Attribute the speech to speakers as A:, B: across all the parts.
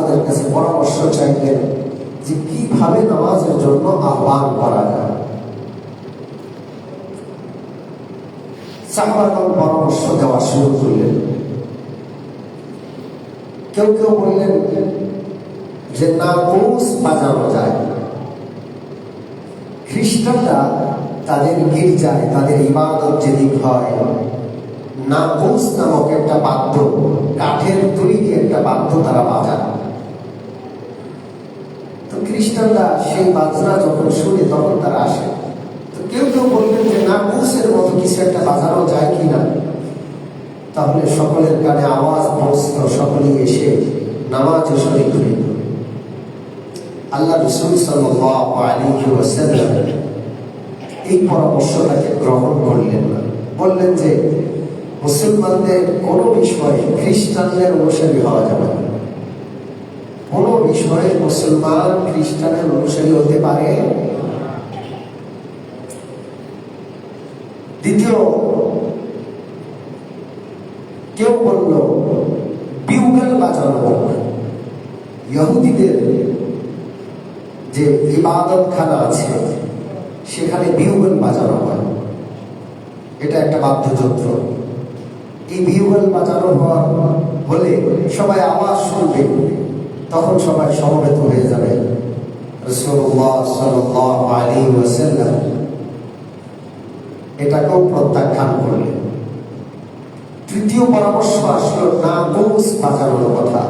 A: তাদের কাছে পরামর্শ চাইলেন যে কিভাবে নামাজের জন্য আহ্বান করা যায়। সাহাবাগণ পরামর্শ দেওয়া শুরু করলেন। কেউ কেউ বললেন যে নাকোস বাজানো যায়। খ্রিস্টানরা তাদের গির্জায় তাদের ইবাদত যেদিন হয়, নাকোস নামক একটা বাদ্য, কাঠের তৈরি একটা বাদ্য তারা বাজায়। তো খ্রিস্টানরা সেই বাজনা যখন শুনে তখন তারা আসে। তো কেউ কেউ বললেন যে নাকোসের মতো কিছু একটা বাজানো যায় কিনা, তাহলে সকলের কানে আওয়াজ পৌঁছত, সকলেই এসে নামাজে শরীক হইল। আল্লাহ রাসূল সাল্লাল্লাহু আলাইহি ওয়াসাল্লাম এই পরামর্শটাকে গ্রহণ করলেন না। বললেন যে মুসলমানদের কোনো বিষয়ে খ্রিস্টানদের অনুসারী হওয়া যাবে না। কোনো বিষয়ে মুসলমান খ্রিস্টানের অনুসারী হতে পারে। দ্বিতীয় কেউ বলল বিউগল বাজানো হোক। ইহুদিদের যে ইবাদতখানা আছে সেখানে বিউগল বাজানো হয়, এটা একটা বাদ্যযন্ত্র। এই বিউগল বাজানো হলে সবাই আওয়াজ শুনবে, তখন সবাই সমবেত হয়ে যাবে। রাসূলুল্লাহ সাল্লাল্লাহু আলাইহি ওয়াসাল্লাম এটাকেও প্রত্যাখ্যান করলেন। তৃতীয় পরামর্শ আসলো নাকোস বাজানোর কথা।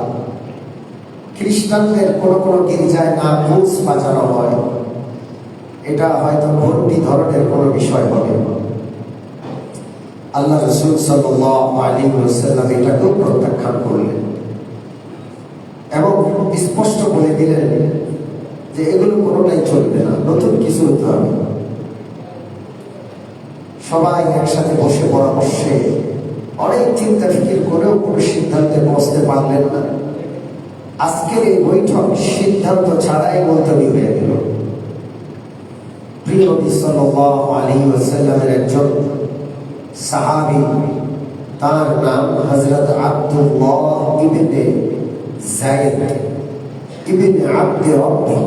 A: খ্রিস্টানদের কোনো কোনো গির্জায় নাকোস বাজানো হয়, এটা হয়তো ভর্তি ধরনের কোনো বিষয় হবে। আল্লাহ রাসূল সাল্লাল্লাহু আলাইহি ওয়াসাল্লাম এটাকেও প্রত্যাখ্যান করলেন এবং স্পষ্ট বলে দিলেন যে এগুলো কোনোটাই চলবে না, নতুন কিছু হতে হবে। সবাই একসাথে বসে পরামর্শে অনেক চিন্তা ফিকির করেও কোনো সিদ্ধান্তে পৌঁছতে পারলেন না। আজকের এই বৈঠক সিদ্ধান্ত ছাড়াই মুলতবি হয়ে গেল। প্রিয় নবী সাল্লাল্লাহু আলাইহি ওয়াসাল্লামের একজন সাহাবী, তার নাম হযরত আব্দুল্লাহ ইবনে যায়েদ ইবনে আব্দ রব্বি।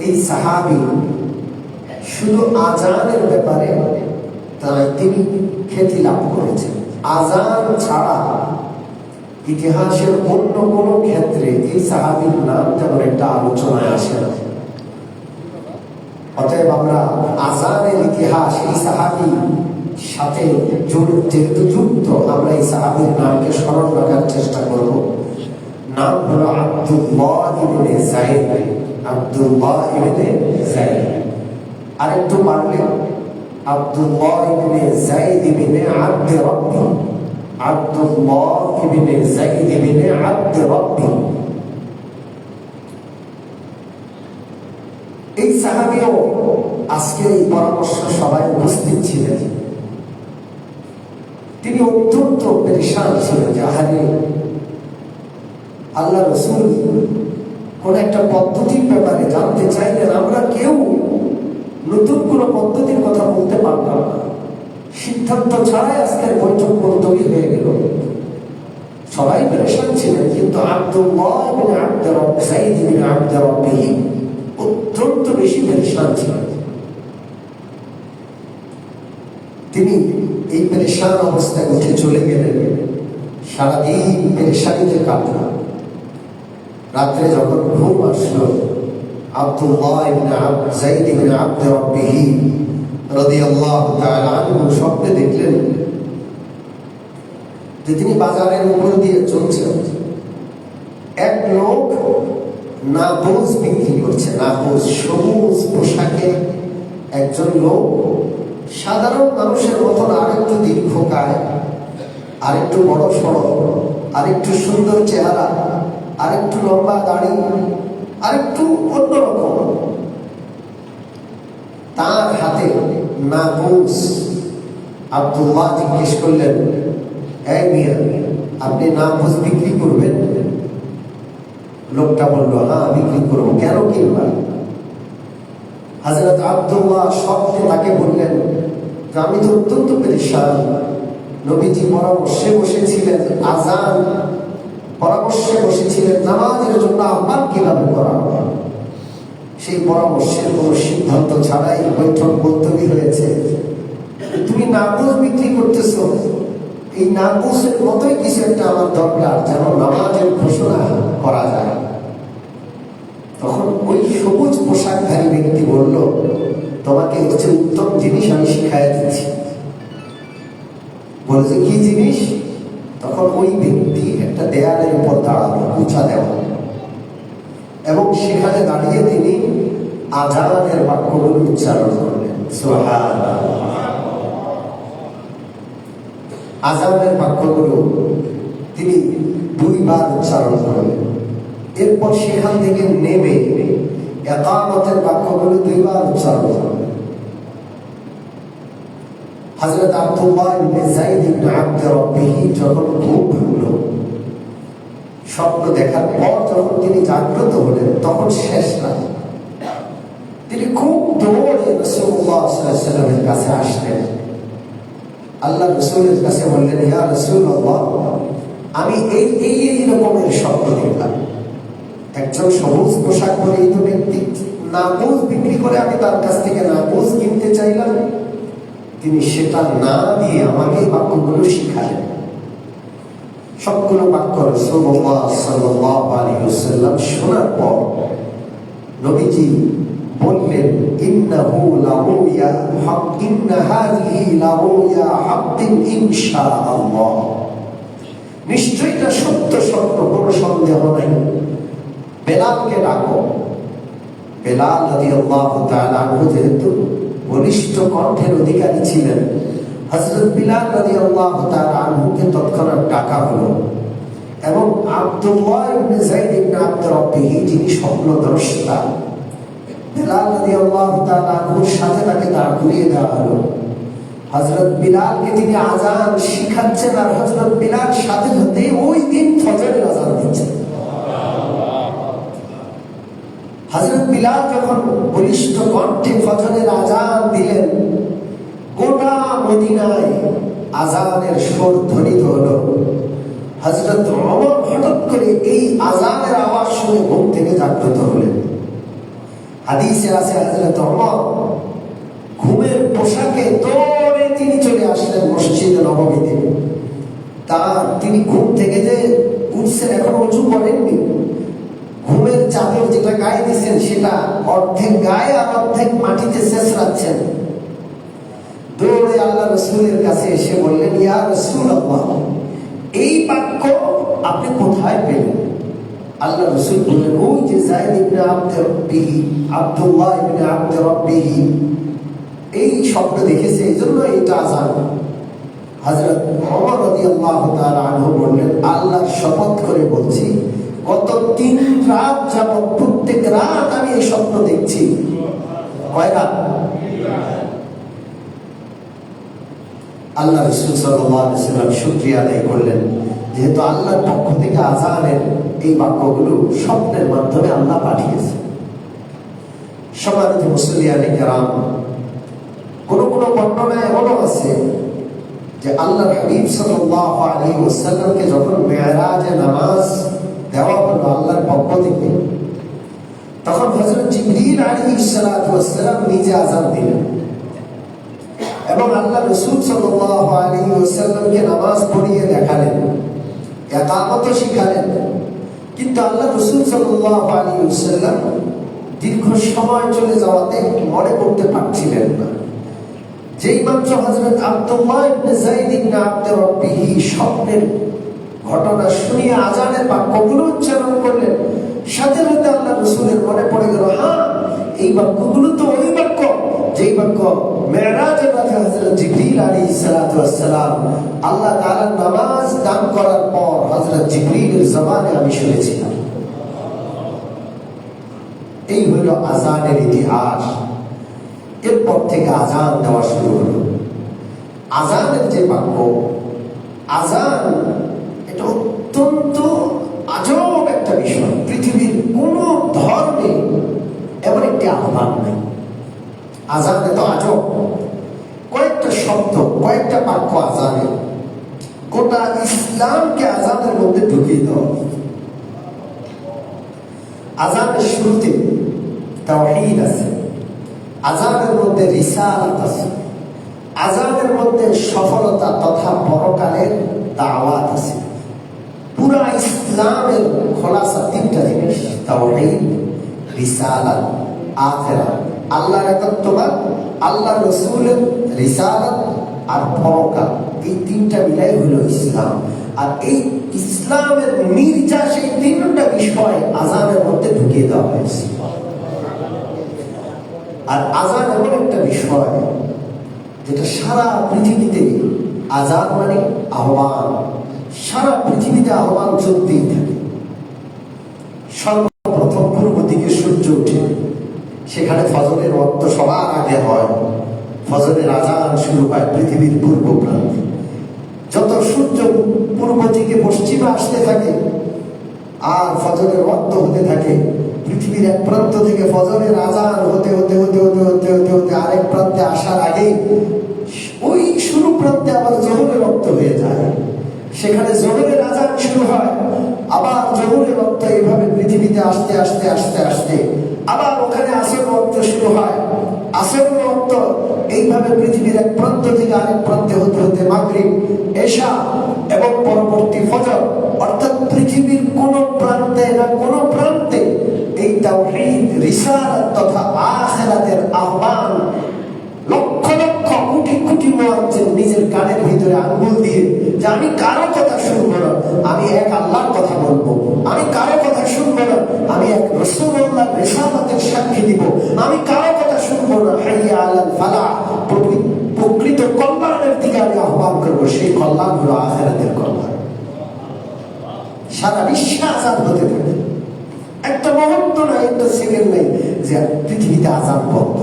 A: এই সাহাবী শুধু আজানের ব্যাপারে তিনি খ্যাতি লাভ করেছেন। আজান ছাড়া ইতিহাসের অন্য কোনো ক্ষেত্রে এই সাহাবীর নাম তেমন একটা আলোচনায় আসে না। অতএব আমরা আজানের ইতিহাস এই সাহাবীর সাথে যেহেতু যুক্ত, আমরা এই সাহাবীর নামকে স্মরণ রাখার চেষ্টা করব। নাম হলো আব্দুল্লাহ ইবনে যায়েদ। আব্দুল্লাহ ইবনে যায়েদ, আরেকটু পারলে আব্দুল্লাহ ইবনে যায়েদ ইবনে আব্দ রব্বি। আব্দুল্লাহ ইবনে যায়েদ ইবনে আব্দ রব্বি। এই সাহাবীও আজকে এই পরামর্শ সবাই উপস্থিত ছিলেন। তিনি অত্যন্ত পেরেশান ছিলেন যে আহারে আল্লাহ রাসূল কোন একটা পদ্ধতির ব্যাপারে জানতে চাইলেন, আমরা কেউ নতুন কোন পদ্ধতির কথা বলতে পারলাম না। সিদ্ধান্ত ছাড়াই আজকের বৈঠক মুলতবি হয়ে গেল। সবাই পেরেশান ছিলেন, কিন্তু আব্দুল্লাহ ইবনে আব্দ রব্বি, যায়েদ ইবনে আব্দ রব্বি অত্যন্ত বেশি পেরেশান ছিলেন। তিনি এই পেরেশান অবস্থায় উঠে চলে গেলেন। সারাদিন পেরেশানিতে কাটল। রাত্রে যখন ঘুম আসলো, আব্দুল্লাহ ইবনে যায়েদ ইবনে আব্দ রব্বি রাদিয়াল্লাহু তাআলা আনহু স্বপ্নে দেখলেন যে তিনি বাজারের উপর দিয়ে চলছেন। এক লোক নাকোস বিক্রি করছে। নাকোস, সবুজ পোশাকে একজন লোক, সাধারণ মানুষের মতন আরেকটু দীর্ঘকায়, আরেকটু বড় সড়ক, আরেকটু সুন্দর চেহারা, আরেকটু লম্বা দাড়ি, আরেকটু অন্যরকম। তার হাতে নাকোস। আব্দুল্লাহ জিজ্ঞেস করলেন, এই মিয়া, আপনি নাকোস বিক্রি করবেন? লোকটা বলল, হ্যাঁ বিক্রি করবো। কেন কিনবা? হযরত আব্দুল্লাহ স্বপ্নে তাকে বললেন যে আমি তো অত্যন্ত পেরেশান। নবীজি পরামর্শে বসেছিলেন আজান পরামর্শে বসেছিলেন নামাজের জন্য আহ্বান কিভাবে করা হবে। সেই পরামর্শের কোনো সিদ্ধান্ত ছাড়াই বৈঠক বলতেই হয়েছে, তুমি নামাজ বিক্রি করতেছ, এই নামাজের মতোই কিছু একটা আমার দরকার যেন নামাজের ঘোষণা করা যায়। তখন ওই সবুজ পোশাকধারী ব্যক্তি বলল, তোমাকে হচ্ছে উত্তম জিনিস আমি শিখাই দিচ্ছি। বলেছে কি জিনিস? তখন ওই ব্যক্তি একটা দেয়ালের উপর দাঁড়ালো, উঁচা দেওয়া, এবং সেখানে দাঁড়িয়ে তিনি আযানের বাক্যগুলো উচ্চারণ করলেন। সুবহানাল্লাহ। আযানের বাক্যগুলো তিনি 2 বার উচ্চারণ করলেন। এরপর সেখান থেকে নেমে ইকামতের বাক্যগুলো 2 বার উচ্চারণ করলেন। হযরত আব্দুল্লাহ ইবনে যায়েদ ইবনে আব্দ রাব্বিহি যখন ঘুম ভাঙল, স্বপ্ন দেখার পর যখন তিনি জাগ্রত হলেন, তখন শেষ রাত। তিনি খুব দৌড়ে রাসূলুল্লাহ সাল্লাল্লাহু আলাইহি ওয়াসাল্লামের কাছে আসলেন। আল্লাহ রাসূলের কাছে বললেন, ইয়া রাসূলুল্লাহ, আমি এই রকমের স্বপ্ন দেখলাম। একজন সবুজ পোশাক পরিহিত ব্যক্তি নামাজ বিক্রি করে, আমি তার কাছ থেকে নামাজ কিনতে চাইলাম, তিনি সেটা না দিয়ে আমাকে বাক্যগুলো শিখালেন। সবগুলো বাক্য রাসূলুল্লাহ সাল্লাল্লাহু আলাইহি ওয়াসাল্লাম শোনার পর নবীজি বললেন, ইন্নাহু লারুয়া হক, ইন্না হাযিহি লারুয়া হাক্কিন ইনশাআল্লাহ। নিশ্চয়ই এটা সত্য স্বপ্ন, কোনো সন্দেহ নাই। বেলালকে ডাকো। বেলাল রাদিয়াল্লাহু তাআলা আনহু যেহেতু বলিষ্ঠ কণ্ঠের অধিকারী ছিলেন, হযরত বিলাল রাদিয়াল্লাহু তাআলা আনহুকে তৎক্ষণাৎ ডাকা হলো, এবং আব্দুল্লাহ ইবনে যায়েদ ইবনে আব্দ রাব্বিহি যিনি স্বপ্নদ্রষ্টা, বিলাল রাদিয়াল্লাহু তাআলা আনহুর সাথে তাকে দাঁড় করিয়ে দেওয়া হলো। হযরত বিলালকে তিনি আযান শিখাচ্ছেন, আর হযরত বিলাল সাথে সাথে ওই দিন ফজরের আযান দিচ্ছেন। হযরত বিলাল যখন বলিষ্ঠ কণ্ঠে ফজরের আযান দিলেন, গোটা মদিনায় আযানের সুর ধ্বনিত হলো। হযরত ওমর হঠাৎ করে এই আযানের আওয়াজ শুনে ঘুম থেকে জাগ্রত হলেন। হাদিসে আছে হযরত ওমর ঘুমের পোশাকে দৌড়ে তিনি চলে আসলেন মসজিদে নববীতে। তিনি ঘুম থেকে যে উঠছেন, এখন ওযু করেননি, ঘুমের চাদর যেটা গায়ে দিচ্ছেন সেটা অর্ধেক গায়ে আর অর্ধেক মাটিতে ছেঁচড়াচ্ছেন। দৌড়ে আল্লাহ রাসূলের কাছে এসে বললেন, ইয়া রাসূলুল্লাহ, এই বাক্য আপনি কোথায় পেলেন? আল্লাহ রাসূল বললেন, ওই যে যায়েদ ইবনে আব্দ রাব্বিহি, আব্দুল্লাহ ইবনে আব্দ রাব্বিহি এই স্বপ্ন দেখেছে, এই জন্য এটা আযান। হযরত ওমর রাদিয়াল্লাহু তাআলা আনহু বললেন, আল্লাহর শপথ করে বলছি, গত 3 রাত যাবত প্রত্যেক রাত আমি এই স্বপ্ন দেখছি। কয় রাত? আল্লাহ রাসূল সাল্লাল্লাহু আলাইহি ওয়াসাল্লাম শুকরিয়া আদায় করলেন, যেহেতু আল্লাহর পক্ষ থেকে আযানের এই বাক্যগুলো স্বপ্নের মাধ্যমে আল্লাহ পাঠিয়েছে। সম্মানিত মুসলিয়ানে কেরাম, কোন কোন বর্ণনায় এমনও আছে যে আল্লাহর হাবিব সাল্লাল্লাহু আলাইহি ওয়াসাল্লামকে যখন মেরাজে নামাজ দেওয়া হলো আল্লাহর পক্ষ থেকে, তখন হযরত জিবরীল আলাইহিস সালাতু ওয়াস সালাম নিজে আযান দিলেন, এবং আল্লাহ রাসূল সাল্লাল্লাহু আলাইহি ওয়াসাল্লামকে নামাজ পড়িয়ে দেখালেন, ইকামত শিখালেন। কিন্তু আল্লাহ রাসূল সাল্লাল্লাহু আলাইহি ওয়াসাল্লাম দীর্ঘ সময় চলে যাওয়াতে মনে করতে পারছিলেন না। যেই মাত্র হযরত আব্দুল্লাহ ইবনে যায়েদ ইবনে আব্দ রাব্বিহি স্বপ্নের ঘটনা শুনিয়ে আযানের বাক্যগুলো উচ্চারণ করলেন, সাথে সাথে আল্লাহ রাসূলের মনে পড়ে গেল, হ্যাঁ, এই বাক্যগুলো তো ওই বাক্য যেই বাক্য মেরাজের রাতে হযরত জিবরীল আলাইহিস সালাতু ওয়াস সালাম আল্লাহ তাআলার নামাজ দান করার পর হযরত জিবরীলের জবানে আমি শুনেছিলাম। এই হলো আযানের ইতিহাস। এরপর থেকে আযান দেওয়া শুরু হলো। আযানের যে বাক্য, আযান এটা অত্যন্ত আজব একটা বিষয়। পৃথিবীর কোন ধর্মে এমন একটি আহ্বান নেই। আযান এত আজব, কয়েকটা শব্দ, কয়েকটা বাক্য আযানে গোটা ইসলামকে আযানের মধ্যে ঢুকিয়ে দেওয়া। আযানের শুরুতে তাওহীদ আছে, আযানের মধ্যে রিসালাত আছে, আযানের মধ্যে সফলতা তথা পরকালের দাওয়াত আছে। পুরা ইসলামের খোলাসা তিনটা জিনিস: তাওহীদ, রিসালাত, আখিরাত। আল্লাহর একাত্মবাদ, আল্লাহ রসুলের রিসালাত আর পরকাল, এই তিনটা মিলাই হলো ইসলাম। আর এই ইসলামের নির্যাস এই তিনটা বিষয় আযানের মধ্যে ঢুকিয়ে দেওয়া হয়েছে। আর আযান এমন একটা বিষয় যেটা সারা পৃথিবীতে, আযান মানে আহ্বান, সারা পৃথিবীতে আহ্বান চলতেই থাকে। সর্বপ্রথম পূর্ব দিকে সূর্য ওঠে, সেখানে ফজরের ওয়াক্ত সবার আগে হয়। ফজরের আযান শুরু হয় পৃথিবীর পূর্ব প্রান্তে। যত সূর্য পূর্ব থেকে পশ্চিমে আসতে থাকে আর ফজরের ওয়াক্ত হতে থাকে, পৃথিবীর এক প্রান্ত থেকে ফজরের আযান হতে হতে হতে হতে হতে হতে হতে আরেক প্রান্তে আসার আগেই ওই শুরু প্রান্তে আবার যোহরের ওয়াক্ত হয়ে যায়। সেখানে যোহরের আযান শুরু হয়, আবার যোহরের ওয়াক্ত এইভাবে পৃথিবীতে আসতে আসতে আসতে আসতে আবার ওখানে আসর ওয়াক্ত শুরু হয়। আসর ওয়াক্ত এইভাবে পৃথিবীর এক প্রান্ত থেকে আরেক প্রান্তে হতে হতে মাগরিব, এশা এবং পরবর্তী ফজর, অর্থাৎ পৃথিবীর কোন প্রান্তে না কোন প্রান্তে এই তাওহীদ, রিসালাত তথা আখিরাতের আহ্বান লক্ষ লক্ষ কোটি কোটি মুয়াজ্জিন নিজের কানের ভিতরে আঙ্গুল দিয়ে যে আমি কারো কথা শুনবো না, আমি এক আল্লাহর কথা বলবো, আমি কারো কথা শুনবো না, আমি এক রাসূলুল্লাহর রিসালাতের সাক্ষী দিব, আমি কারো কথা শুনবো না, হাইয়া আলাল ফালাহ, প্রকৃত কল্যাণের দিকে আমি আহ্বান করবো। সেই কল্যাণ হলো আখিরাতের কল্যাণ। সারা বিশ্বে আযান হতে থাকে, একটা মুহূর্ত নাই, একটা সেকেন্ড নেই যে পৃথিবীতে আযান বন্ধ।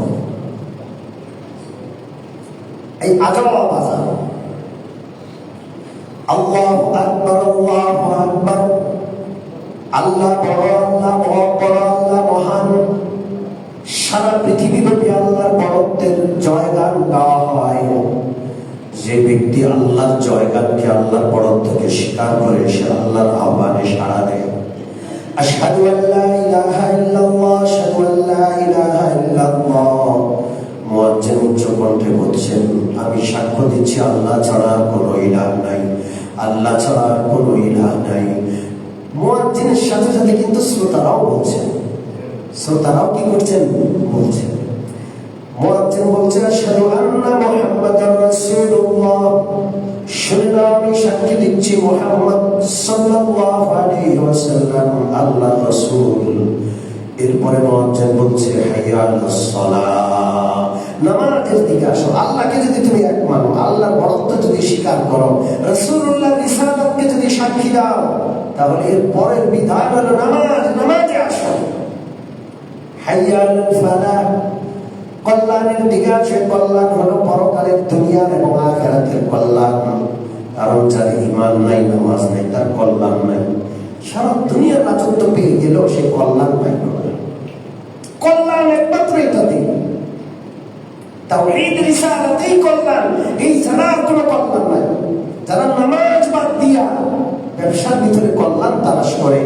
A: এই আযাব আযান, আল্লাহু আকবার, আল্লাহু আকবার, আল্লাহ বড়, আল্লাহ বড়, আল্লাহ মহান। সারা পৃথিবীব্যাপী আল্লাহর বড়ত্বের জয়গান গাওয়া হয়। যে ব্যক্তি আল্লাহর জয়গানকে, আল্লাহর বড়ত্বকে স্বীকার করে, সে আল্লাহর আহ্বানে সাড়া দেয়। আশহাদু আল্লা ইলাহা ইল্লাল্লাহ, আশহাদু আল্লা ইলাহা ইল্লাল্লাহ। মুয়াজ্জিন উচ্চ কণ্ঠে বলছেন, আমি সাক্ষ্য দিচ্ছি আল্লাহ ছাড়া কোনো ইলাহ নাই, আল্লাহ ছাড়া কোনো ইলাহ নাই। মুয়াজ্জিনের সাথে সাথে কিন্তু শ্রোতারাও বলছেন, শ্রোতারাও কি করছেন? বলছেন। মুয়াজ্জিন বলছেন, আশহাদু আন্না মুহাম্মাদার রাসূলুল্লাহ, শুনে আমি সাক্ষী দিচ্ছি মুহাম্মদ সাল্লাল্লাহু আলাইহি ওয়াসাল্লাম আল্লাহর রাসূল। এরপরে মুয়াজ্জিন বলছে, হাইয়া আলাস সালাহ, নামাজের দিকে আসো। আল্লাহকে যদি তুমি এক মানো, আল্লাহর বড়ত্ব যদি স্বীকার করো, রাসূলুল্লাহর রিসালাতকে যদি সাক্ষী দাও, তাহলে এর পরের বিধান হলো নামাজ, নামাজে আসো। হাইয়া আলাল ফালাহ, কল্যাণের দিকে আসে। কল্যাণ হলো পরকালের, দুনিয়ার এবং আখিরাতের কল্যাণ। কারণ যার ঈমান নাই, নামাজ নাই, তার কল্যাণ নাই। সারা দুনিয়ার রাজত্ব পেয়ে গেলেও সে কল্যাণ পাইল না। কল্যাণ একমাত্র এটাতে, তাওহীদ রিসালাতেই কল্যাণ, এই ছাড়া কোনো কল্যাণ নাই। যারা নামাজ বাদ দিয়া ব্যবসার ভিতরে কল্যাণ তালাশ করে,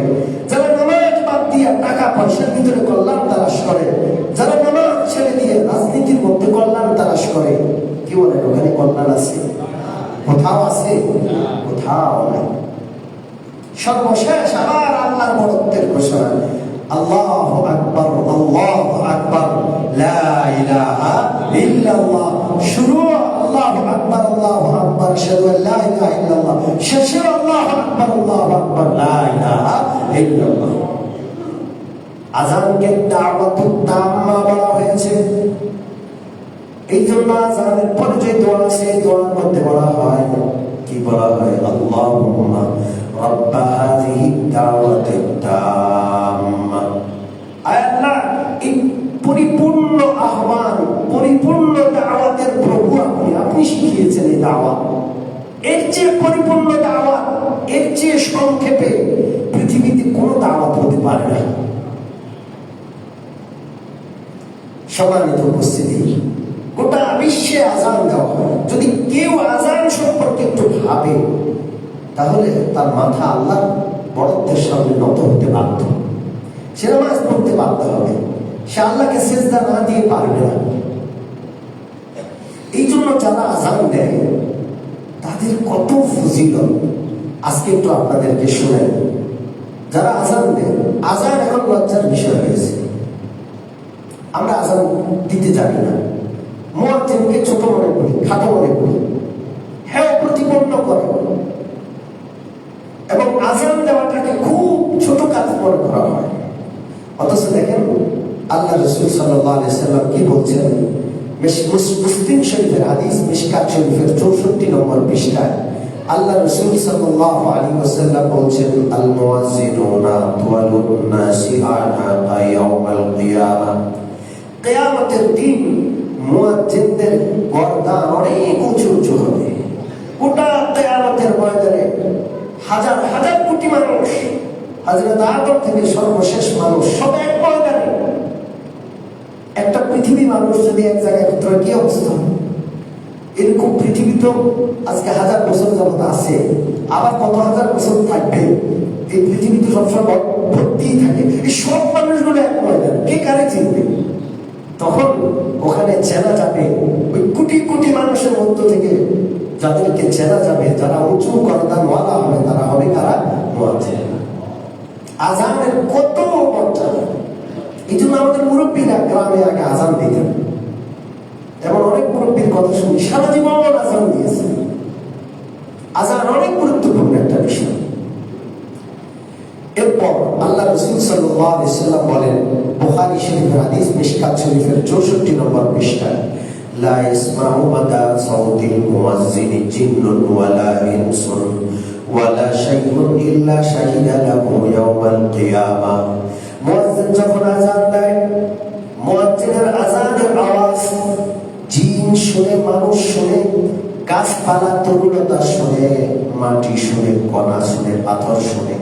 A: যারা নামাজ বাদ দিয়া টাকা পয়সার ভিতরে কল্যাণ তালাশ করে, যারা নামাজ ছেড়ে দিয়ে রাজনীতির মধ্যে কল্যাণ তালাশ করে, কি বলেন ওখানে কল্যাণ আছে? কোথাও আছে? কোথাও নাই। সর্বশেষ আবার আল্লাহর বড়ত্বের ঘোষণা, আল্লাহু আকবার, আল্লাহু আকবার, লা ইলাহা ইল্লাল্লাহ। শুরু আল্লাহু আকবার, আল্লাহু আকবার, আশহাদু আল্লা ইলাহা ইল্লাল্লাহ, শেষে আল্লাহু আকবার, আল্লাহু আকবার, লা ইলাহা ইল্লাল্লাহ। আযানকে দাওয়াতুত তাম্মা বলা হয়েছে। এই জন্য আযানের পরে যে দোয়া আছে, দোয়ার মধ্যে বলা হয়, কি বলা হয়? আল্লাহুম্মা রাব্বা হাযিহি দাওয়াতিত তাম্মা। আল্লাহ, এই পরিপূর্ণ আহ্বান, পরিপূর্ণ দাওয়াতের প্রভু আপনি, আপনি শিখিয়েছেন এই দাওয়াত। এর চেয়ে পরিপূর্ণ দাওয়াত, এর চেয়ে সংক্ষেপে পৃথিবীতে কোনো দাওয়াত হতে পারে না। সম্মানিত উপস্থিতি, গোটা বিশ্বে আযান দেওয়া হয়। যদি কেউ আযান সম্পর্কে একটু ভাবে, তাহলে তার মাথা আল্লাহর বড়ত্বের সামনে নত হতে বাধ্য। সে নামাজ করতে পারতে হবে, সে আল্লাহকে সেজদা না দিয়ে পারবে না। এই জন্য যারা আজান দেয় তাদের কত ফজিলত আজকে একটু আপনাদেরকে শোনেন। যারা আজান দেয়, আজান এখন লজ্জার বিষয় হয়েছে, আমরা আজান দিতে জানি না, মুয়াজ্জিনকে ছোট মনে করি, খাটো মনে করি, হ্যাঁ প্রতিপন্ন করে এবং আজান দেওয়াটাকে খুব ছোট কাজ মনে করা হয়। অথচ দেখেন আল্লাহ রাসূল সাল্লাল্লাহু আলাইহি সাল্লাম কি বলছেন, মুসলিম শরীফের হাদিস, মিশকাত শরীফের 64 নম্বর পৃষ্ঠায় আল্লাহ রাসূল সাল্লাল্লাহু আলাইহি ওয়াসাল্লাম বলছেন, আল মুয়াজ্জিনুনা তুওয়ালুন নাসি আনা ইয়াউমাল কিয়ামা, কিয়ামতের দিন মুয়াজ্জিনদের গর্দান অনেক উঁচু উঁচু হবে। গোটা কিয়ামতের ময়দানে হাজার হাজার কোটি মানুষ, হযরত আদম থেকে সর্বশেষ মানুষ সব এক ময়দানে। একটা পৃথিবী মানুষ যদি এক জায়গায় একত্র, কি অবস্থা? এরকম পৃথিবী তো আজকে 1000 বছর যাবত আছে, আবার কত হাজার বছর থাকবে। এই পৃথিবী তো সবসময় ভর্তি থাকে, এই সব মানুষগুলো এক ময়দানে, কে কারে চিনবে? তখন ওখানে চেনা যাবে ওই কোটি কোটি মানুষের মধ্য থেকে যাদেরকে চেনা যাবে, যারা উঁচু গর্দান ওয়ালা হবে, তারা হবে কারা? মুয়াজ্জিন। আজানের কত মর্যাদা! এই জন্য আমাদের মুরব্বীরা গ্রামে আগে আজান দিতেন, এবং অনেক মুরব্বীর কথা শুনি সারা জীবন আজান দিয়েছে। আজান অনেক গুরুত্বপূর্ণ একটা বিষয়। এরপর আল্লাহ রাসূল সাল্লাল্লাহু আলাইহি সাল্লাম বলেন, বুখারী শরীফের হাদিস, মিশকাত শরীফের 64 নম্বর পৃষ্ঠায়, লা ইসমাউ মাদা সাউতিল মুয়াজ্জিনি জিন্নুন ওয়ালা ইনসুন ওয়ালা শাইউন ইল্লা শাহিদা লাহু ইয়াউমাল কিয়ামা। মুয়াজ্জিন যখন আজান দেয়, মুয়াজ্জিনের আজানের আওয়াজ জিন শুনে, মানুষ শুনে, গাছপালা তরুলতা শুনে, মাটি শুনে, কণা শুনে, পাথর শুনে,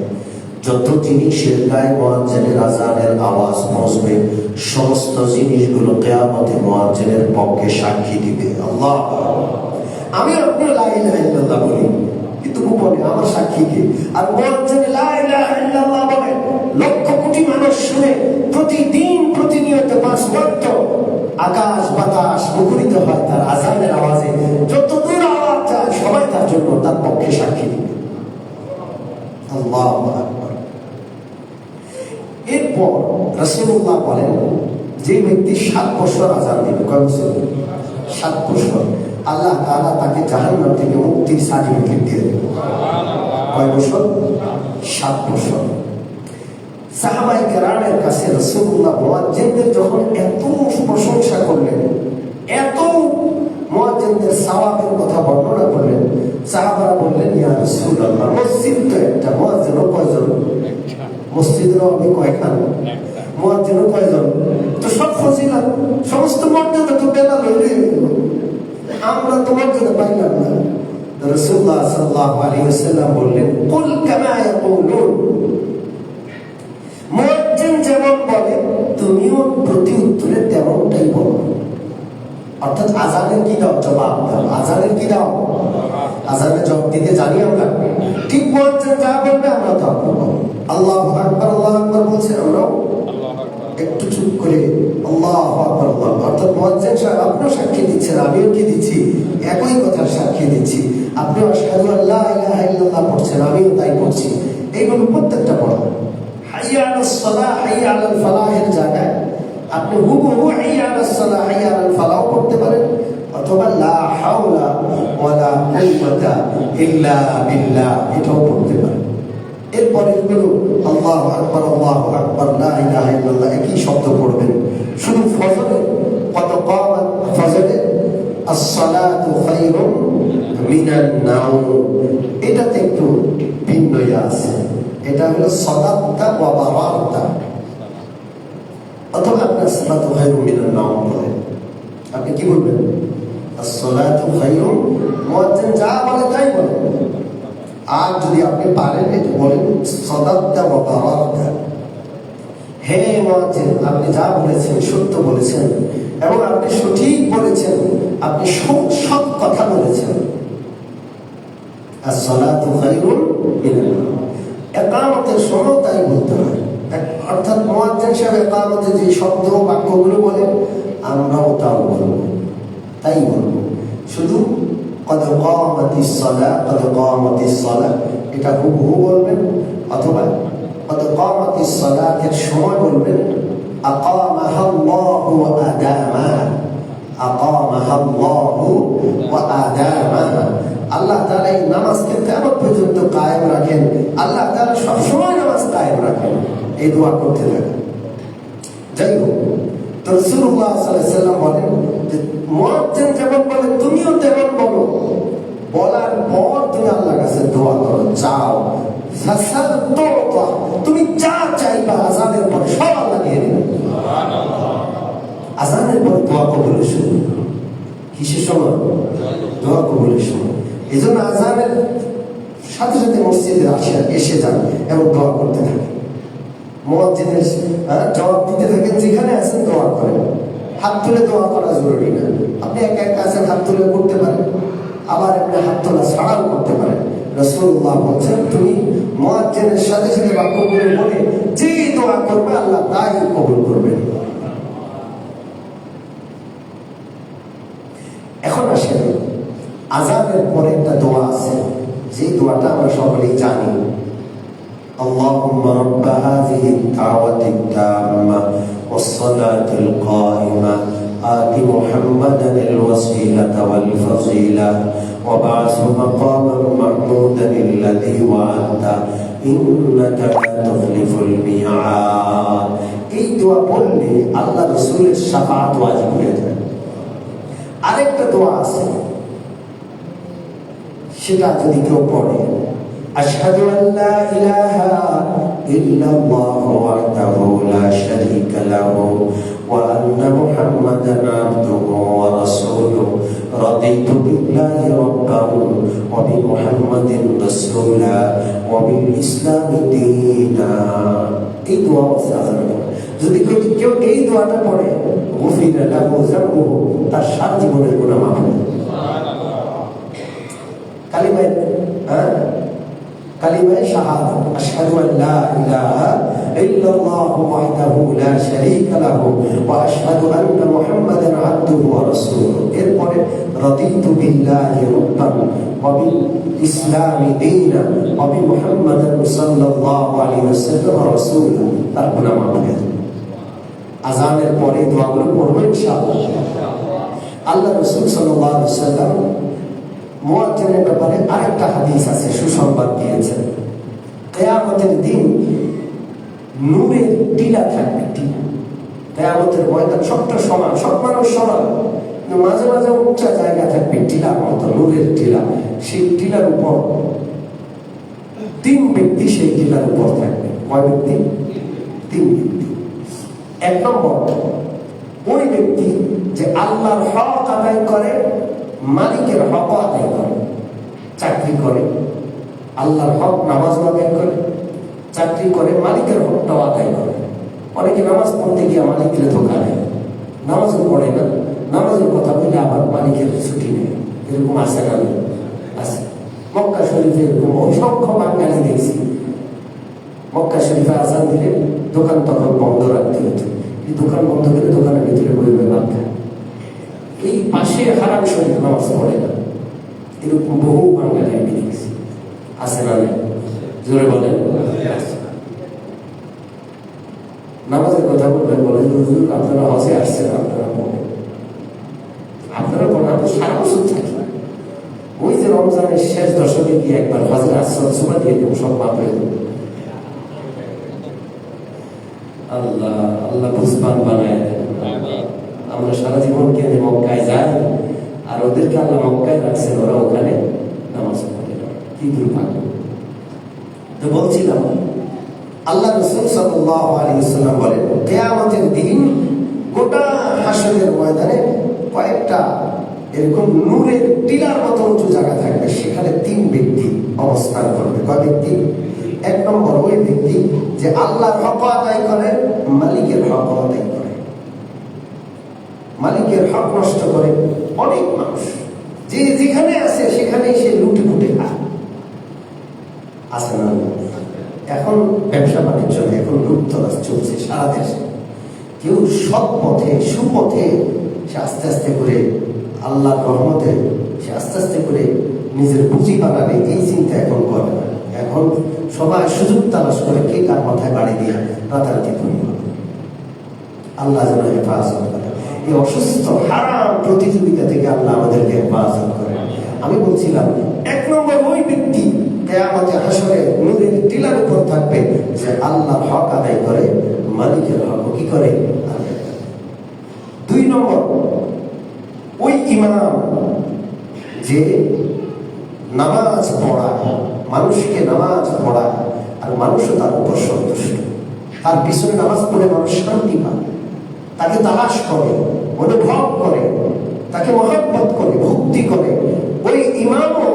A: যত জিনিসের গায়ে মুয়াজ্জিনের আজানের আওয়াজ পৌঁছবে, সমস্ত জিনিসগুলো কিয়ামতে মুয়াজ্জিনের পক্ষে সাক্ষী দিবে। আল্লাহ, আমি আপনি লা ইলাহা ইল্লাল্লাহ বলি, কিন্তু গোপনে আমার সাক্ষী কে? আর মুয়াজ্জিন লা ইলাহা ইল্লাল্লাহ বলে, লক্ষ কোটি মানুষ শুনে, প্রতিদিন প্রতিনিয়ত 5 ওয়াক্ত আকাশ বাতাস মুখরিত হয় তার আজানের আওয়াজে। যত দূর আওয়াজ যায় সবাই তার জন্য, তার পক্ষে সাক্ষী দিবে। আল্লাহু আকবার। এরপর রাসূলুল্লাহ বলেন, যে ব্যক্তি 7 বছর আজান দিবে, কয় বছর? 7 বছর, আল্লাহ তাআলা তাকে জাহান্নাম থেকে মুক্তির সার্টিফিকেট দিয়ে দেবে। কয় বছর? 7 বছর। সাহাবায়ে কেরামের কাছে রাসূলুল্লাহ মুয়াজ্জিনদের যখন এত প্রশংসা করলেন, এত মুয়াজ্জিনদের সওয়াবের কথা বর্ণনা করলেন, সাহাবারা বললেন, ইয়া রাসূলুল্লাহ, মসজিদ তো একটা, মুয়াজ্জিনও কয়জন? মসজিদেরও আমি কয়খান, মুয়াজ্জিনও কয়জন? তো সব ফজিলত, সমস্ত মর্যাদা তো বেলাল হয়ে গেল, আমরা তো মর্যাদা পাইলাম না। রাসূলুল্লাহ সাল্লাল্লাহু আলাইহি ওয়াসাল্লাম বললেন, কুল কামা ইয়াকুলুন, মুয়াজ্জিন যেমন বলে তুমিও প্রতি উত্তরে তেমনটাই বলো। অর্থাৎ আজানের কি দাও? জবাব দাও। আজানের কি দাও? আজানের জবাব দিতে জানি আমরা, ঠিক মুয়াজ্জিন যা বলবে আমরা তা বলবো। আল্লাহু আকবার, আল্লাহু আকবার বলছে, আমরাও একটু চুপ করে আল্লাহু আকবার, আল্লাহু। অর্থাৎ মুয়াজ্জিন সাহেব আপনিও সাক্ষী দিচ্ছেন, আমিও কি দিচ্ছি? একই কথার সাক্ষী দিচ্ছি। আপনিও আশহাদু আল্লা ইলাহা ইল্লাল্লাহ পড়ছেন, আমিও তাই পড়ছি। এইগুলো প্রত্যেকটা পড়া। হাইয়া আলাস সালাহ, হাইয়া আলাল ফালাহের জায়গায় আপনি হুবহু হাইয়া আলাস সালাহ, হাইয়া আলাল ফালাহ পড়তে পারেন, অথবা লা হাওলা ওয়ালা কুওয়াতা ইল্লা বিল্লাহ এটাও পড়তে পারেন। এরপরে গুলো আল্লাহু আকবার, আল্লাহু আকবার, লা ইলাহা ইল্লাল্লাহ একই শব্দ পড়বেন। শুধু ফজরে কত কামাত, ফজরে as-salatu খায়রুম মিনান নাওম, এটাতে একটু ভিন্ন আছে। এটা হলো সাদাক্তা ওয়া বারারতা, অথবা আপনি as-salatu খায়রুম মিনান নাওম বলেন। আপনি কি বলবেন? as-salatu খায়রুম, মুয়াজ্জিন যা বলে তাই বলেন। আর যদি আপনি পারেন এটা বলেন সাদাক্তা ওয়া বারারতা, হে মুয়াজ্জিন আপনি যা বলেছেন সত্য বলেছেন, এবং আপনি সঠিক বলেছেন, আপনি সব কথা বলেছেন। as-salatu খায়রুম মিনান নাওম, ইকামতের সময় তাই বলতে হয়। অর্থাৎ মুয়াজ্জিন সাহেব ইকামতে যে শব্দ বাক্যগুলো বলে আমরাও তাও বলবো, তাই বলবো। শুধু কদ কামাতিস সালাহ, কদ কামাতিস সালাহ এটা হুবহু বলবেন, অথবা কদ কামাতিস সালাতের সময় বলবেন আকামাহাল্লাহু ওয়া আদামাহা, আকামাহাল্লাহু ওয়া আদামাহা। আল্লাহ তাআলা এই নামাজকে কিয়ামত পর্যন্ত কায়েম রাখেন, আল্লাহ তাআলা সবসময় নামাজ কায়েম রাখেন, এই দোয়া করতে থাকেন। যাই হোক, তো রাসূলুল্লাহ সাল্লাল্লাহু আলাইহি ওয়াসাল্লাম বলেন যে মুয়াজ্জিন যেমন বলে তুমিও তেমন বলো, বলার পর তুমি আল্লাহর কাছে দোয়া করো, চাও। তুমি যা চাইবা আযানের পর সব আল্লাহ দিয়ে দেবেন। আযানের পর দোয়া কবুলের শুরু, কিসের সময়? দোয়া কবুলের সময়। এই জন্য আযানের সাথে সাথে মসজিদে এসে যান এবং দোয়া করতে থাকেন। মুয়াজ্জিনের জবাব দিতে থাকেন, যেখানে আছেন দোয়া করেন। হাত তুলে দোয়া করা জরুরি না, আপনি একা একা আছেন হাত তুলে করতে পারেন, আবার আপনি হাত তোলা ছাড়াও করতে পারেন। রাসূলুল্লাহ বলছেন তুমি মুয়াজ্জিনের সাথে সাথে বাক্যগুলো বলে যে দোয়া করবে আল্লাহ তাই কবুল করবেন। এখন আসেন, আযানের পরে একটা দোয়া আছে, যে দোয়াটা আমরা সকলেই জানি। আল্লাহুম্মা রাব্ব হাযিহি আদ-দাওয়াতি আত-তাম্মা ওয়াস-সালাতি আল-কায়িমা আতি মুহাম্মাদান আল-ওয়াসিলাতা ওয়াল-ফাযিলা وابعثه مقاما محمودا الذي وعدته إنك لا تخلف الميعاد। এই দোয়া বললে আল্লাহ রাসূলের শাফাআত ওয়াজিব হয়ে যায়। আরেকটা দোয়া আছে, সেটা যদি কেউ পড়ে, আশহাদু আল্লা ইলাহা ইল্লাল্লাহু ওয়াহদাহু লা শারীকা লাহু ওয়া আন্না মুহাম্মাদান আবদুহু ওয়া রাসূলুহু রাদিতু বিল্লাহি রাব্বান ওয়া বিমুহাম্মাদিন রাসূলা ওয়া বিল ইসলামি দীনা। এই দোয়া আছে। যদি কেউ এই দোয়াটা পড়ে, গুফিরা লাহু যামবুহু, তার সারা জীবনের গুনাহ মাফ হবে। কালিমায়ে শাহাদাত, আশহাদু আল্লা ইলাহা ইল্লাল্লাহু ওয়াহদাহু লা শারীকা লাহু ওয়া আশহাদু আন্না মুহাম্মাদান আবদুহু ওয়া রাসূলুহু। এরপরে রাদিতু বিল্লাহি রাব্বান ওয়া বিল ইসলামি দীনা ওয়া বিমুহাম্মাদিন সাল্লাল্লাহু আলাইহি ওয়াসাল্লাম রাসূলা, তার গুনাহ মাফ হয়ে যাবে। আযানের পরে দোয়াগুলো পড়ব ইনশাআল্লাহ। আল্লাহ রাসূল সাল্লাল্লাহু আলাইহি ওয়াসাল্লাম মুয়াজ্জিনের ব্যাপারে আরেকটা হাদিস আছে, সুসংবাদ দিয়েছেন। কিয়ামতের দিন নূরের টিলা থাকবে, টিলা। কিয়ামতের ময়দান সবটা সমান, সব মানুষ সমান, কিন্তু মাঝে মাঝে উঁচা জায়গা থাকবে, টিলার মতো, নূরের টিলা। সেই টিলার উপর তিন ব্যক্তি সেই টিলার উপর থাকবে। কয় ব্যক্তি? তিন ব্যক্তি। এক নম্বর ওই ব্যক্তি যে আল্লাহর হক আদায় করে, মালিকের হক আদায় করে, চাকরি করে, আল্লাহর হক নামাজ আদায় করে, চাকরি করে, মালিকের হকটাও আদায় করে। অনেকে নামাজ পড়তে গিয়ে মালিকের ধোকা দেয়, নামাজও পড়ে না, নামাজের কথা বলে আবার মালিকের ছুটি নেয়। এরকম আছে না? আছে। মক্কা শরীফে এরকম অসংখ্য বাঙালি দেখছি। মক্কা শরীফে আজান দিলে দোকান তখন বন্ধ রাখতে হতো, এই দোকান বন্ধ করে দোকানের ভিতরে বই বই ভাত খায়। এই পাশে হারাম শরীফ নামাজ পড়ে না, এরকম বহু বাঙালি আমি দেখছি। আছে না? জোরে বলেন। নামাজের কথা বলবেন, বলেন হুজুর আপনারা হজে আসছেন, আপনারা পড়েন, আপনারা পড়েন, আমরা সারা বছর থাকি। ওই যে রমজানের শেষ দশকে গিয়ে একবার হজের আশ্রয় সুবা দিয়ে দেবো, সব মাপ হয়ে দেবো। আল্লাহ আল্লাহ বুঝবান বানায় দেন। আমরা সারা জীবন কেন মক্কায় যাই, আর ওদেরকে আল্লাহ মক্কায় রাখছেন, ওরা ওখানে নামাজ পড়ে। কি দুর্ভাগ্য। তো বলছিলাম, আল্লাহ রাসূল সাল্লাল্লাহু আলাইহি ওয়াসাল্লাম বলেন, কিয়ামতের দিন গোটা হাসরের ময়দানে কয়েকটা এরকম নূরের টিলার মতো উঁচু জায়গা থাকবে, সেখানে তিন ব্যক্তি অবস্থান করবে। কয় ব্যক্তি? এক নম্বর ওই ব্যক্তি যে আল্লাহর হক আদায় করে, মালিকের হক আদায় করে। মালিকের হক নষ্ট করে অনেক মানুষ, যে যেখানে আছে সেখানেই সে লুটে ফুটে খায়। আছে না? এখন ব্যবসা বাণিজ্য, এখন লুটতরাজ চলছে সারা দেশে। কেউ সৎ পথে সুপথে সে আস্তে আস্তে করে আল্লাহর রহমতে সে আস্তে আস্তে করে নিজের পুঁজি বানাবে, এই চিন্তা এখন করে না। এখন সবাই সুযোগ তালাশ করে কে কার মাথায় বাড়ি দিয়ে রাতারাতি ধনী হবে। আল্লাহ যেন হেফাজত করে, এই অসুস্থ হারাম প্রতিযোগিতা থেকে আল্লাহ আমাদেরকে হেফাজত করে। আমি বলছিলাম 1 নম্বর ওই ব্যক্তি কিয়ামতে হাসরে নূরের টিলার উপর থাকবে যে আল্লাহর হক আদায় করে, মালিকের হক কি করে। 2 নম্বর ওই ইমাম যে নামাজ পড়ায়, মানুষকে নামাজ পড়ায় আর মানুষও তার উপর সন্তুষ্ট, তার পিছনে নামাজ পড়ে মানুষ শান্তি পায়, তাকে তালাশ করে, অনুভব করে, তাকে মহব্বত করে, ভক্তি করে, ওই ইমামও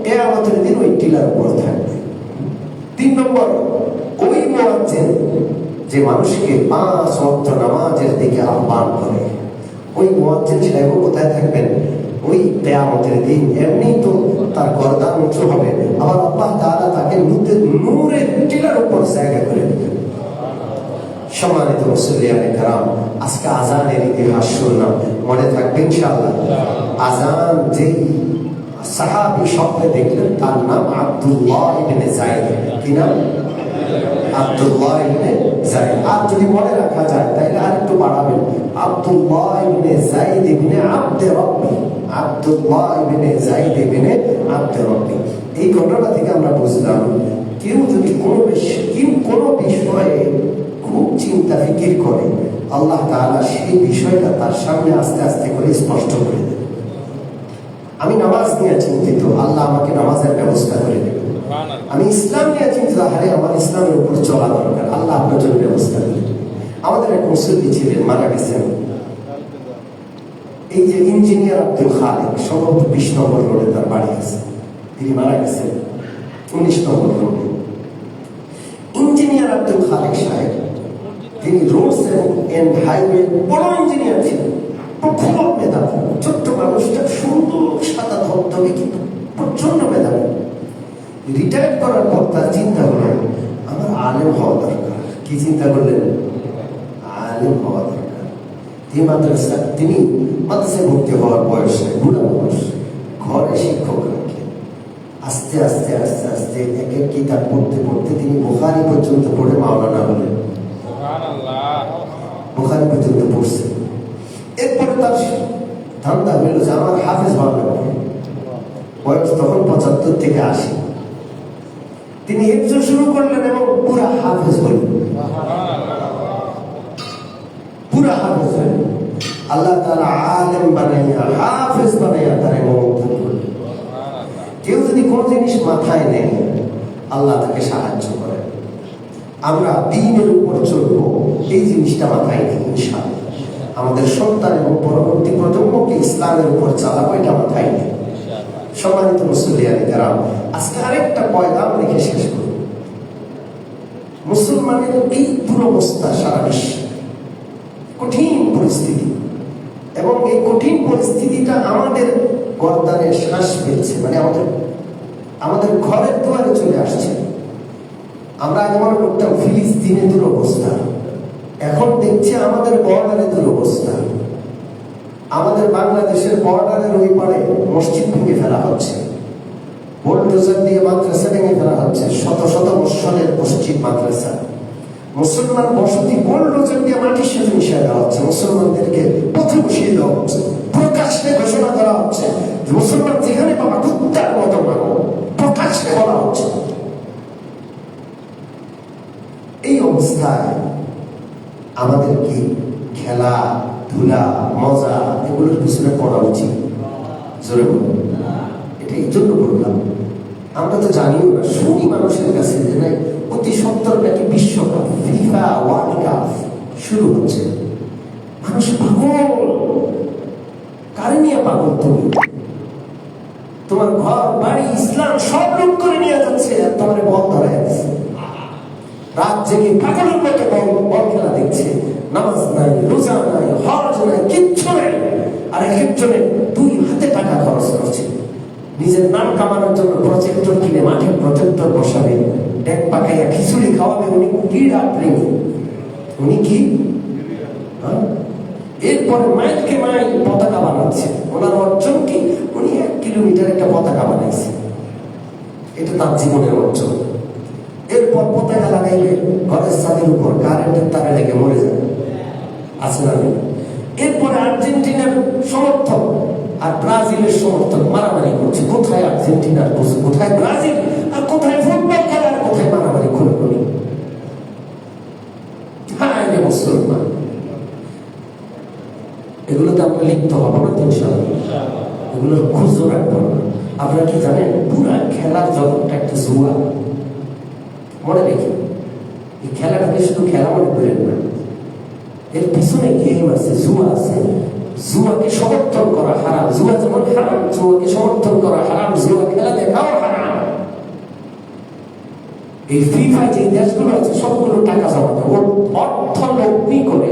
A: কিয়ামতের দিন ওই টিলার উপর থাকবে। 3 নম্বর ওই মুয়াজ্জিন যে মানুষকে 5 ওয়াক্ত নামাজের দিকে আহ্বান করে, ওই মুয়াজ্জিন সাহেব কোথায় থাকবেন? ওই কিয়ামতের দিন এমনি তো তার গর্দান উঁচু হবে, আবার আল্লাহ তাআলা তাকে নূরের টিলার উপর জায়গা করে দেবেন। সম্মানিত মুসল্লিয়ানে কেরাম, আজকে আজানের ইতিহাস শুনলাম, মনে থাকবে ইনশাআল্লাহ। আজান যে সাহাবী স্বপ্নে দেখলেন তার নাম আব্দুল্লাহ ইবনে যায়েদ। কি নাম? আব্দুল্লাহ ইবনে যায়েদ। আর যদি মনে রাখা যায় তাহলে আর একটু বাড়াবেন, আব্দুল্লাহ ইবনে যায়েদ ইবনে আব্দে রব্বি। আব্দুল্লাহ ইবনে যায়েদ ইবনে আব্দে রব্বি। এই ঘটনা থেকে আমরা বুঝলাম কেউ যদি কোনো বিষয়ে খুব চিন্তা ফিকির করে, আল্লাহ তাআলা সেই বিষয়টা তার সামনে আস্তে আস্তে করে স্পষ্ট করে দেন। আমি নামাজ নিয়ে চিন্তিত, আল্লাহ আমাকে নামাজের ব্যবস্থা করে দেবে। আমি ইসলাম নিয়ে চিন্তিত, আরে আমার ইসলামের উপর চলা দরকার, আল্লাহ আপনার জন্য ব্যবস্থা করে দেবে। আমাদের এক মুসল্লি ছিলেন, মারা গেছেন, এই যে ইঞ্জিনিয়ার আব্দুল খালেক, সম্ভবত 20 নম্বর রোডে তার বাড়ি আছে, তিনি মারা গেছেন 19 নম্বর রোডে। ইঞ্জিনিয়ার আব্দুল খালেক সাহেব, তিনি রোডস এন্ড হাইওয়ে বড় ইঞ্জিনিয়ার ছিলেন, খুব মেধাবী, ছোট্ট মানুষটা, সুন্দর সাদা ধবধবে কিন্তু প্রচন্ড মেধাবী। রিটায়ার করার পর তার চিন্তা করলেন আমার আলেম হওয়া দরকার। কি চিন্তা করলেন? আলেম হওয়া দরকার। তিনি মাদ্রাসায় ভর্তি হওয়ার বয়সে, বুড়া বয়স, ঘরে শিক্ষক রাখলেন। আস্তে আস্তে আস্তে আস্তে এক এক কিতাব পড়তে পড়তে তিনি বুখারী পর্যন্ত পড়ে মাওলানা হলেন। বুখারী পর্যন্ত পড়ছেন। এরপরে তার ধান্দা হইল যে আমার হাফেজ হওয়া লাগবে। বয়স তখন 75 থেকে 80। তিনি হিফজ শুরু করলেন এবং পুরা হাফেজ হলেন, পুরা হাফেজ হলেন। আল্লাহ তাআলা আলেম বানাইয়া, হাফেজ বানাইয়া তার মমতা করলেন। কেউ যদি কোন জিনিস মাথায় নেয়, আল্লাহ তাকে সাহায্য করে। আমরা দ্বীনের উপর চলবো, এই জিনিসটা মাথায় নেই ইনশাআল্লাহ। আমাদের সন্তান এবং পরবর্তী প্রজন্মকে ইসলামের উপর চালাবো, এটা মাথায় নেই। সম্মানিত মুসল্লিয়ানে কেরাম, আজকে আরেকটা পয়গাম রেখে শেষ করব। মুসলমানের এই দুরবস্থা সারা বিশ্বে, কঠিন পরিস্থিতি, এবং এই কঠিন পরিস্থিতিটা আমাদের গর্দানে শ্বাস ফেলছে, মানে আমাদের ঘরের দুয়ারে চলে আসছে। আমরা আগে মনে করতাম ফিলিস্তিনে দুরবস্থা, এখন দেখছি আমাদের বর্ডারে দুরবস্থা। আমাদের বাংলাদেশের বর্ডারের ওই পারে মসজিদ ভেঙে ফেলা হচ্ছে, বুলডোজার দিয়ে মাদ্রাসা ভেঙে ফেলা হচ্ছে, শত শত বৎসরের মসজিদ মাদ্রাসা, মুসলমান বসতি বুলডোজার দিয়ে মাটির সাথে মিশিয়ে দেওয়া হচ্ছে, মুসলমানদেরকে পথে বসিয়ে দেওয়া হচ্ছে, প্রকাশ্যে ঘোষণা করা হচ্ছে যে মুসলমান যেখানে বাবা কুত্তার মতো মানো, প্রকাশ্যে বলা হচ্ছে। এই অবস্থায় আমাদের কি খেলা ধুলা মজা এগুলোর পিছনে পড়া উচিত? জোরে বলুন। এটা এই জন্য বললাম, আমরা তো জানিও না, শুনি মানুষের কাছে যে অতি সত্তর নাকি বিশ্বকাপ, ফিফা ওয়ার্ল্ড কাপ শুরু হচ্ছে। মানুষ পাগল। কারে নিয়ে পাগল? তুমি, তোমার ঘর বাড়ি ইসলাম সব লোক করে নিয়ে যাচ্ছে, আর তোমার বল ধরে আছে। রাত জেগে পাগলের মতো বল খেলা দেখছে, নামাজ নাই, রোজা নাই, হজ নাই, কিচ্ছু নাই। আর এক একজনে 2 হাতে টাকা খরচ করছে নিজের নাম কামানোর জন্য। প্রজেক্টর কিনে মাঠে প্রজেক্টর বসাবে, ডেক পাকাইয়া খিচুড়ি খাওয়াবে, উনি ক্রীড়া প্রেমী। উনি কি এরপরে মাইলকে মাইল পতাকা বানাচ্ছে। ওনার অর্জন কি? উনি 1 কিলোমিটার একটা পতাকা বানাইছে, এটা তার জীবনের অর্জন। এরপর পতাকা লাগাইলে ঘরের ছাদের উপর কারেন্টের তারে লেগে মরে যায়, আছে না? এরপরে আর্জেন্টিনার সমর্থক আর ব্রাজিলের সমর্থক মারামারি করছে, কোথায় আর্জেন্টিনার কোথায় ব্রাজিল, আর কোথায় ফুটবল খেলা, আর কোথায় মারামারি খুলকুনি। হ্যাঁ, মুসলমান, এগুলোতে আমরা লিপ্ত হবো না, এগুলোর খুঁজো রাখবো না। আপনারা কি জানেন, পুরা খেলার জগৎটা একটা জুয়া। মনে রেখে, এই খেলাটাকে শুধু খেলা মনে করেন না, এর পিছনে গেম আছে, জুয়া আছে। জুয়াকে সমর্থন করা হারাম, জুয়া যেমন হারাম, জুয়াকে সমর্থন করা হারাম, জুয়া খেলা দেখাও হারাম। এই ফিফা যে দেশগুলো আছে সবগুলো টাকা জমা দেয়, অর্থ লগ্নি করে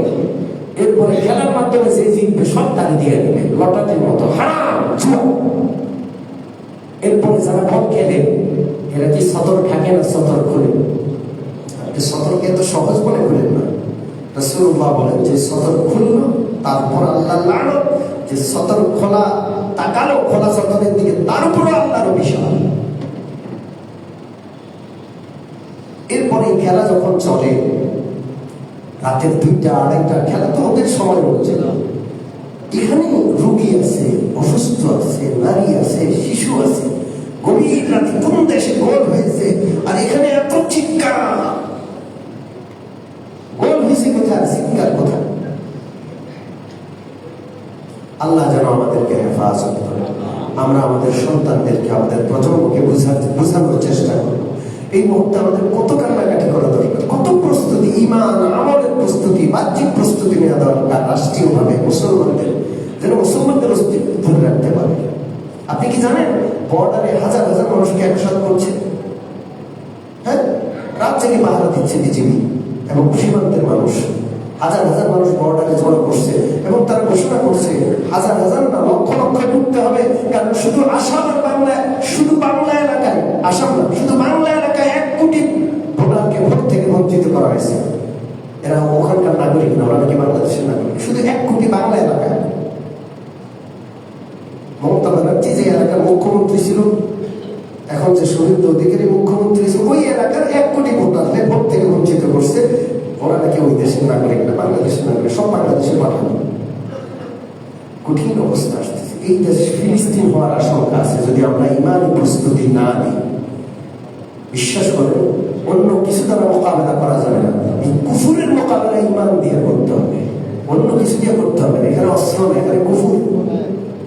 A: এরপরে খেলার মাধ্যমে যে জিতবে সব তাকে দিয়ে দিবে, লটারির মতো হারাম জুয়া। এরপরে যারা বল খেলে এরা কি সতর থাকে না, সতর খোলে? সতর্কে এত সহজ মনে করেন না। রাসূলুল্লাহ বলেন যে সতর খুলল, তারপর আল্লাহ লানত, যে সতর খোলা তাকালো খোলা সতরের দিকে, তার উপর আল্লাহর অভিশাপ। এরপরে খেলা যখন চলে রাতের 2টা 2:30 খেলা তো ওদের সময় হচ্ছে না, এখানে রোগী আছে, অসুস্থ আছে, নারী আছে, শিশু আছে, গভীর রাতে কোন দেশে গোল হয়েছে, আর এখানে এত চিৎকার। গোল হয়েছে কোথায়, চিৎকার কোথায়? আল্লাহ যেন আমাদেরকে হেফাজত করে। আমরা আমাদের সন্তানদেরকে, আমাদের প্রজন্মকে বোঝানোর চেষ্টা করব। এই মুহূর্তে আমাদের কত কান্নাকাটি করা দরকার, কত প্রস্তুতি, ইমান আমলের প্রস্তুতি, বাহ্যিক প্রস্তুতি নেওয়া দরকার রাষ্ট্রীয়ভাবে মুসলমানদের, যেন মুসলমানদের অস্তিত্ব ধরে রাখতে পারে। আপনি কি জানেন বর্ডারে হাজার হাজার মানুষকে একসাথে করছে? হ্যাঁ, রাত জেগে পাহারা দিচ্ছে বিজিবি এবং সীমান্তের মানুষ। হাজার হাজার মানুষ বর্ডারে জড়ো করছে এবং তারা ঘোষণা করছে হাজার হাজার না, লক্ষ লক্ষ ঢুকতে হবে। কারণ শুধু আসাম আর বাংলা, শুধু বাংলা এলাকায়, আসাম না, শুধু বাংলা এলাকায় 1 কোটি ভোটারকে ভোট থেকে বঞ্চিত করা হয়েছে। এরা ওখানকার নাগরিক না, ওরা নাকি বাংলাদেশের নাগরিক। শুধু 1 কোটি বাংলা এলাকায়। মমতা ব্যানার্জি যে এলাকার মুখ্যমন্ত্রী ছিল, এখন যে শুভেন্দু অধিকারী মুখ্যমন্ত্রী ছিল, ওই এলাকার 1 কোটি ভোটারকে ভোট থেকে বঞ্চিত করছে। ওরা নাকি ওই দেশের নাগরিক না, বাংলাদেশের নাগরিক, সব বাংলাদেশে পাঠানো। কঠিন অবস্থা আসতেছে। এই দেশ ফিলিস্তিন হওয়ার আশঙ্কা আছে যদি আমরা ইমানি প্রস্তুতি না নিই। বিশ্বাস করেন, অন্য কিছু দ্বারা মোকাবেলা করা যাবে না। এই কুফুরের মোকাবেলা ইমান দিয়ে করতে হবে, অন্য কিছু দিয়ে করতে হবে না। এখানে অস্ত্র না, এখানে কুফুর,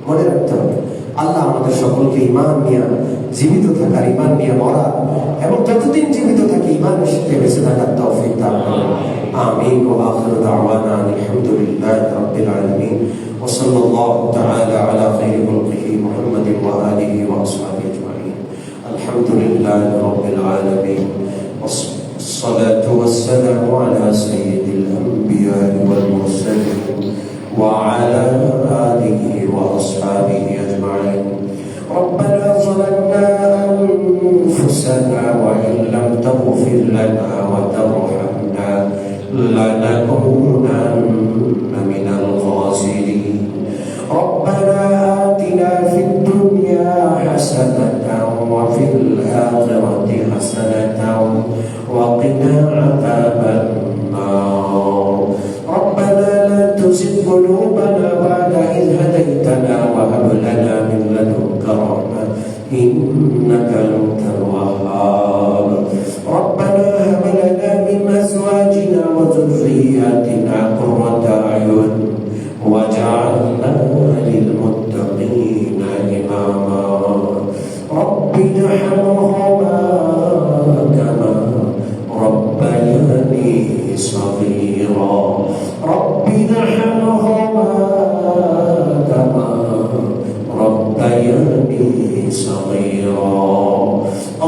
A: মনে রাখতে হবে। আল্লাহ আমাদের সকলকে ইমান নিয়ে জীবিত থাকার, ইমান নিয়ে মরা এবং যতদিন জীবিত থাকি ইমানের সাথে বেঁচে থাকার তৌফিক দান করুন। আমিন। ওয়া আখিরু দাওয়ানা আলহামদুলিল্লাহি রাব্বিল আলামিন। ওয়া সাল্লাল্লাহু তাআলা আলা খাইরি খালকিহি মুহাম্মাদিন ওয়া আলিহি ওয়া আসহাবিহি আজমাইন। আলহামদুলিল্লাহি রাব্বিল আলামিন। والصلاة والسلام على سيد الأنبياء والمرسلين وعلى آله وأصحابه أجمعين. ربنا ظلمنا أنفسنا وإن لم تغفر لنا وترحمنا لنكونن من الخاسرين. ربنا آتنا في الدنيا حسنة وفي الآخرة حسنة وقنا عذاب النار. ربنا لا تزغ قلوبنا بعد إذ هديتنا وهب لنا من لدنك رحمة إنك أنت الوهاب. ربنا هب لنا من أزواجنا وذرياتنا قرة أعين واجعلنا للمتقين إماما. رب ارحمهما كما ربياني صغيرا. رب ارحمهما كما ربياني صغيرا.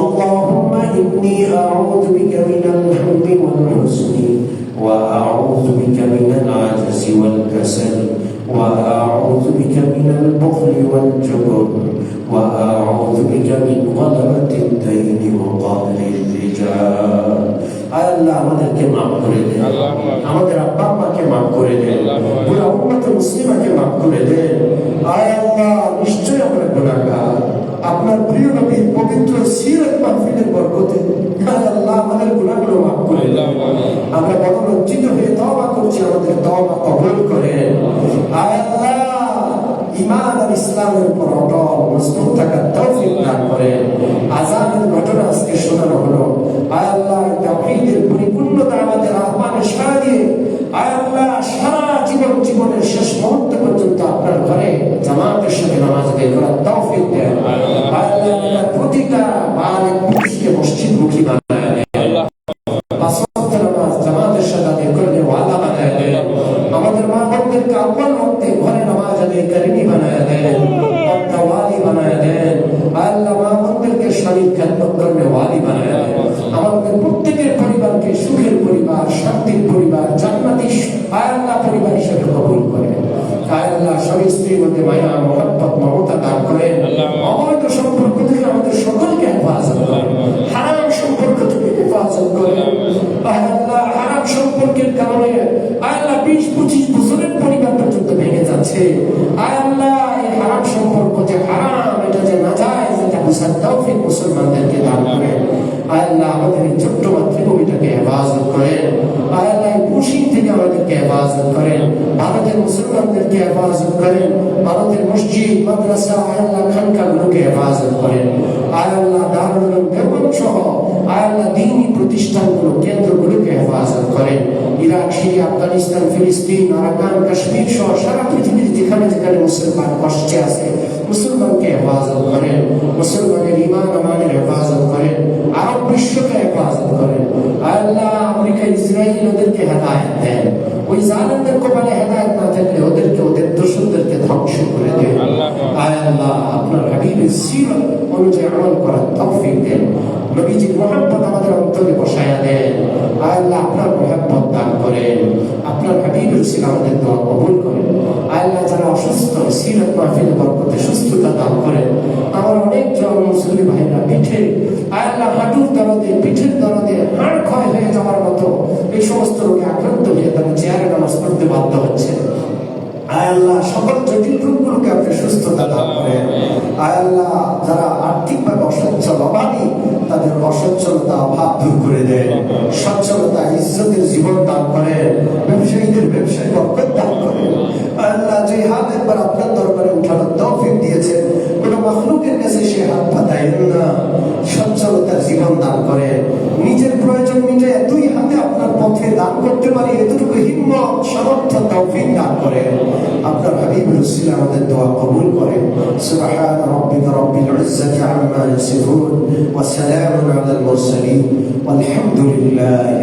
A: اللهم إني أعوذ بك من الهم والحزن وأعوذ بك من العجز والكسل وأعوذ بك من البخل والجبن وأعوذ بك من غلبة الدين وقهر الرجال. আয় আল্লাহ আমাদেরকে মাফ করে দেন, আমাদের আব্বা আম্মাকে মাফ করে দেন, পুরো উম্মত মুসলিমাকে মাফ করে দেন। আয় আল্লাহ নিশ্চয় আমরা গুনাহগার, আপনার প্রিয় নবীর পবিত্র সিরাত মাহফিলের বরকতে আয় আল্লাহ আমাদের গুনাহগুলো মাফ করে দেন। আমরা বড় লজ্জিত হয়ে তওবা করছি, আমাদের তওবা কবুল করেন। আয় আল্লাহ ঈমান আর ইসলামের উপর অটল মজবুত থাকার তৌফিক দান করেন। আযানের ঘটনা আজকে শোনানো হলো, আয় আল্লাহ তাওহীদের পরিপূর্ণতা আমাদের আহ্বানে সাড়া দিয়ে আয় আল্লাহ সারা জীবনের শেষ মুহূর্ত পর্যন্ত আপনার ঘরে জামাতের সাথে নামাজ আদায় করার তৌফিক দেন। আয় আল্লাহ প্রতিটা বালিগ পুরুষকে মসজিদমুখী বানায় দেন, পাঁচ ওয়াক্ত নামাজ জামাতের সাথে আদায় করলে ওয়ালা বানায় দেন। আমাদের মা বোনদেরকে আব্বাল ওয়াক্তে ঘরে নামাজ আদায়কারী বানায় দেন, ওয়ালি বানায় দেন। আল্লাহ মা বোনদেরকে স্বামীর খেদমত করলে ওয়ালি বানায় দেন। আমাদের প্রত্যেকের পরিবারকে সুখের পরিবার, শান্তির পরিবার, জান্নাতি আল্লাহ পরিবার হিসেবে কবুল করেন। আল্লাহ স্বামী স্ত্রীর মধ্যে মায়া মহব্বত মমতা দান করেন। অবৈধ সম্পর্ক থেকে আমাদের সকলকে হেফাজত করেন, হারাম সম্পর্ক থেকে হেফাজত করেন। আল্লাহ হারাম সম্পর্কের কারণে আল্লাহ 20-25 বছরের পরিবার পর্যন্ত ভেঙে যাচ্ছে। আল্লাহ এই হারাম সম্পর্ক যে হারাম, এটা যে নাজায়েজ, এটা বুঝার তৌফিক মুসলমানদেরকে দান করেন। আল্লাহ আমাদের এই ছোট্ট মাতৃভূমিটাকে হেফাজত করেন। আল্লাহ পুশিং থেকে আমাদেরকে হেফাজত করেন, ভারতের মুসলমানদেরকে হেফাজত করেন, ভারতের মসজিদ মাদ্রাসা আল্লাহ খানকাগুলোকে হেফাজত করেন। আল্লাহ দারুল উলুম দেওবন্দ সহ আল্লাহ দ্বীনি প্রতিষ্ঠানগুলো, কেন্দ্রগুলোকে হেফাজত করেন। ইরাক, সিরিয়া, আফগানিস্তান, ফিলিস্তিন, আরাকান, কাশ্মীর সহ সারা পৃথিবীর যেখানে যেখানে মুসলমান কষ্টে আছে, মুসলমানকে হেফাজত করেন, মুসলমানের ঈমান আমানের হেফাজত করেন, আরব বিশ্বকে হেফাজত করেন। আল্লাহ আমেরিকা, ইসরায়েল ওদেরকে হেদায়েত দেন। ওই জালেমদের কপালে হেদায়েত না থাকলে ওদেরকে, ওদের দোষরদেরকে ধ্বংস করে দেন। আল্লাহ আপনার হাবিবের সিরাত অনুযায়ী আমল করার তৌফিক দেন। নবীজির মহব্বত আমাদের অন্তরে বসায়া দেন। আল্লাহ আপনার মহব্বত দান করেন। আপনার হাবিবের সিরাত আমাদের দোয়া কবুল করেন। আল্লাহ যারা অসুস্থ, সিরাত মাহফিলের বরকতে সুস্থতা দান করেন। আমার অনেক জন মুসলিম ভাইরা পিঠে আল্লাহ হাঁটুর দরদে, পিঠের দরদে হাড় ক্ষয় হয়ে যাওয়ার মতো এই সমস্ত রোগে আক্রান্ত হয়ে তারা চেয়ারে নামাজ পড়তে বাধ্য হচ্ছে। আল্লাহ সকল জটিল রোগগুলোকে আপনি সুস্থতা দান করেন। আল্লাহ যারা আর্থিকভাবে অসচ্ছল, অভাবী, তাদের অসচ্ছলতা অভাব দূর করে দেন। সচ্ছলতা ইজ্জতের জীবন দান করেন। ব্যবসায়ীদের ব্যবসায় বরকত দান করেন। আল্লাহ যে হাত একবার আপনার দরবারে উঠানোর তৌফিক দিয়েছেন, কোন মাখলুকের কাছে সে হাত পাতাইন না। সচ্ছলতার জীবন দান করেন। নিজের প্রয়োজন মিটে দুই হাতে আপনার পথে দান করতে পারি এতটুকু হিম্মত, সামর্থ্য, তৌফিক দান করেন। আপনার হাবিবুর রাসূল আমাদের দোয়া কবুল করেন। সুবহান রাব্বিকা রাব্বিল ইজ্জাতি আম্মা ইয়াসিফুন ওয়া সালামুন আলাল মুরসালিন ওয়ালহামদুলিল্লাহি